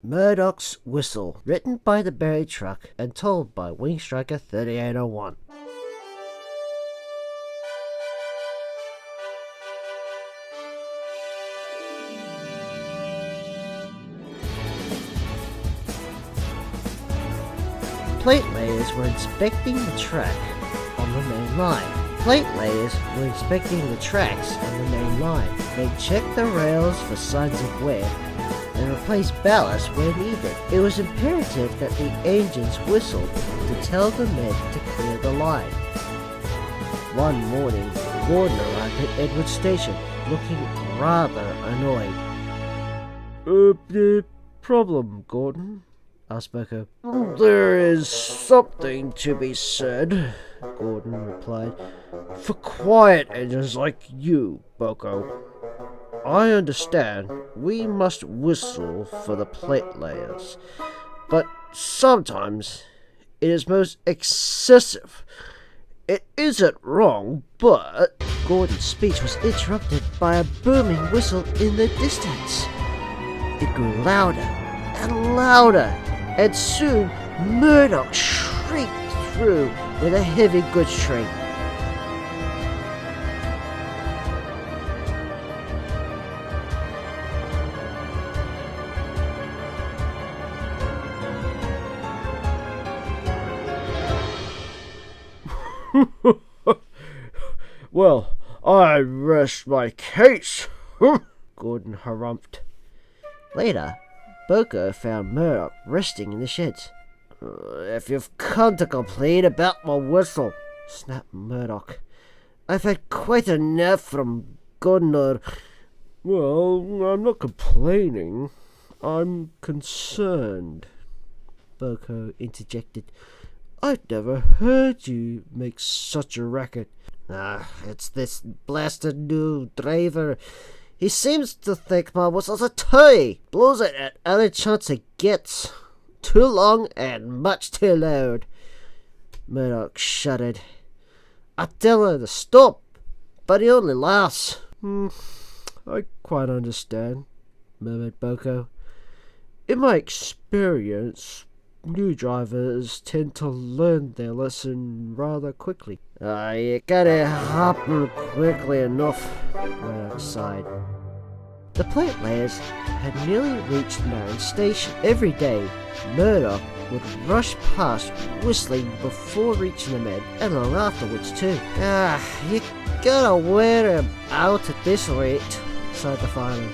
Murdoch's Whistle, written by TheBuriedTruck and told by Wingstriker 3801. Plate layers were inspecting the track on the main line. Plate layers were inspecting the tracks on the main line. They checked the rails for signs of wear and replaced ballast where needed. It was imperative that the engines whistled to tell the men to clear the line. One morning, Gordon arrived at Edward Station, looking rather annoyed. The problem, Gordon? Asked Boko. There is something to be said, Gordon replied, for quiet engines like you, Boko. I understand we must whistle for the plate layers, but sometimes it is most excessive. It isn't wrong, but... Gordon's speech was interrupted by a booming whistle in the distance. It grew louder and louder, and soon Murdoch shrieked through with a heavy goods train. Well, I rest my case, Gordon harumphed. Later, Boko found Murdoch resting in the sheds. If you've come to complain about my whistle, snapped Murdoch, I've had quite enough from Gunnar. Well, I'm not complaining. I'm concerned, Boko interjected. I've never heard you make such a racket. It's this blasted new driver. He seems to think my whistle's a toy. Blows it at any chance he gets. Too long and much too loud. Murdoch shuddered. I tell her to stop, but he only laughs. I quite understand, murmured Boko. In my experience, new drivers tend to learn their lesson rather quickly. It gotta happen quickly enough, Murdoch sighed. The plate layers had nearly reached Marion Station. Every day, Murdoch would rush past whistling before reaching the men, and long afterwards too. You gotta wear him out at this rate, sighed the fireman.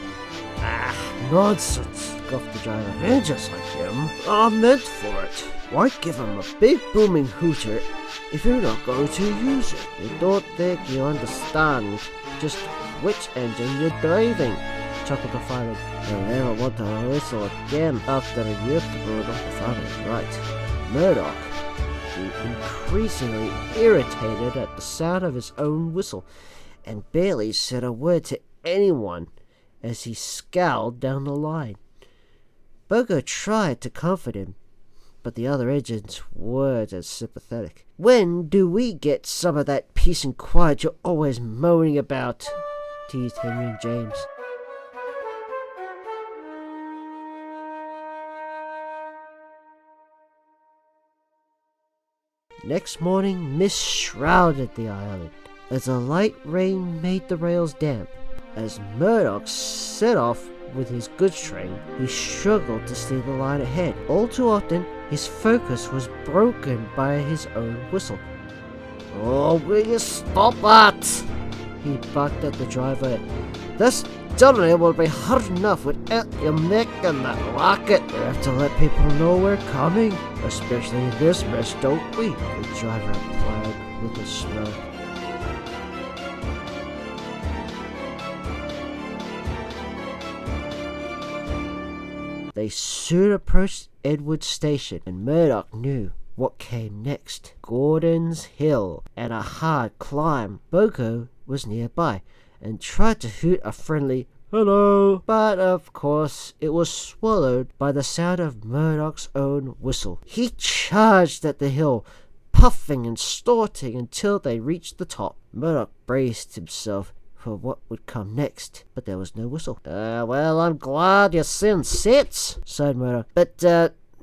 Nonsense, scoffed the driver. Engines like him are meant for it. Why give him a big booming hooter if you're not going to use it? You don't think you understand just which engine you're driving, chuckled the fireman. You'll never want to whistle again after you've thrown off the fireman. Right. Murdoch grew increasingly irritated at the sound of his own whistle, and barely said a word to anyone as he scowled down the line. Boko tried to comfort him, but the other engines weren't as sympathetic. When do we get some of that peace and quiet you're always moaning about? Teased Henry and James. Next morning, mist shrouded the island as a light rain made the rails damp. As Murdoch set off with his goods train, he struggled to steer the line ahead. All too often, his focus was broken by his own whistle. Oh, will you stop that? He barked at the driver. This journey will be hard enough without you making that racket. We have to let people know we're coming, especially in this mess, don't we? The driver replied with a smirk. They soon approached Edward Station, and Murdoch knew what came next. Gordon's Hill and a hard climb. Boko was nearby and tried to hoot a friendly hello, but of course it was swallowed by the sound of Murdoch's own whistle. He charged at the hill, puffing and snorting until they reached the top. Murdoch braced himself for what would come next, but there was no whistle. Well, I'm glad you're seeing sense, sighed Murdoch. But,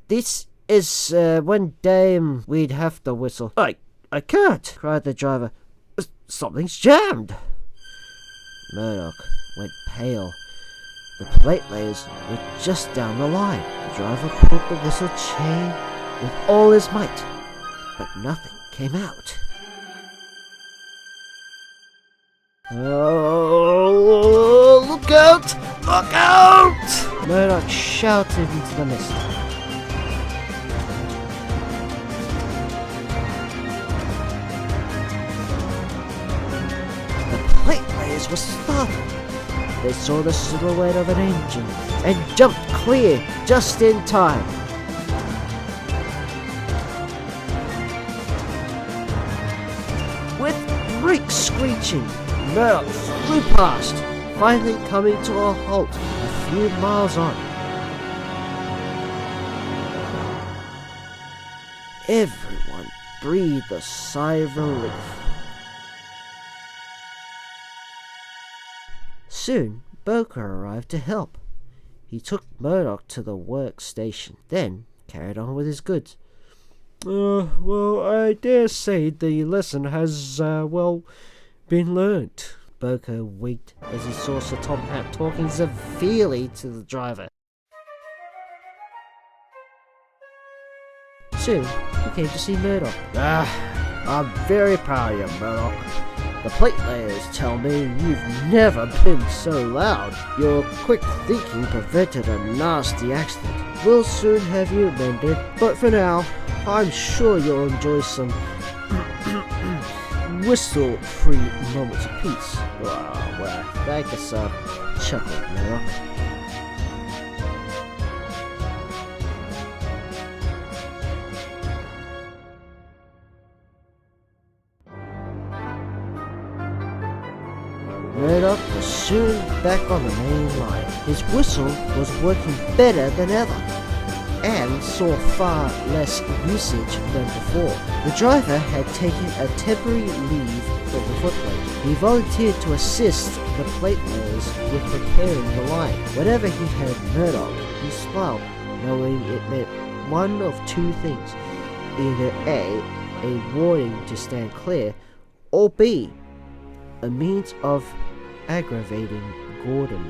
this is, one day we'd have to whistle. I can't, cried the driver. Something's jammed. Murdoch went pale. The plate layers were just down the line. The driver pulled the whistle chain with all his might, but nothing came out. Oh, look out! Look out! Murdoch shouted into the mist. The plate layers were startled. They saw the silhouette of an engine and jumped clear just in time. With brakes screeching, Murdoch flew past, finally coming to a halt a few miles on. Everyone breathed a sigh of relief. Soon, Boker arrived to help. He took Murdoch to the workstation, then carried on with his goods. Well, I dare say the lesson has, been learnt. Boker winked as he saw Sir Tom Hat talking severely to the driver. Soon, he came to see Murdoch. I'm very proud of you, Murdoch. The plate layers tell me you've never been so loud. Your quick thinking prevented a nasty accident. We'll soon have you mended, but for now, I'm sure you'll enjoy some whistle-free moments of peace. Well, thank you, sir. Chuckled Murdoch. Murdoch was soon back on the main line. His whistle was working better than ever, and saw far less usage than before. The driver had taken a temporary leave from the footplate. He volunteered to assist the plate layers with repairing the line. Whenever he heard Murdoch, he smiled, knowing it meant one of two things. Either A warning to stand clear, or B, a means of aggravating Gordon.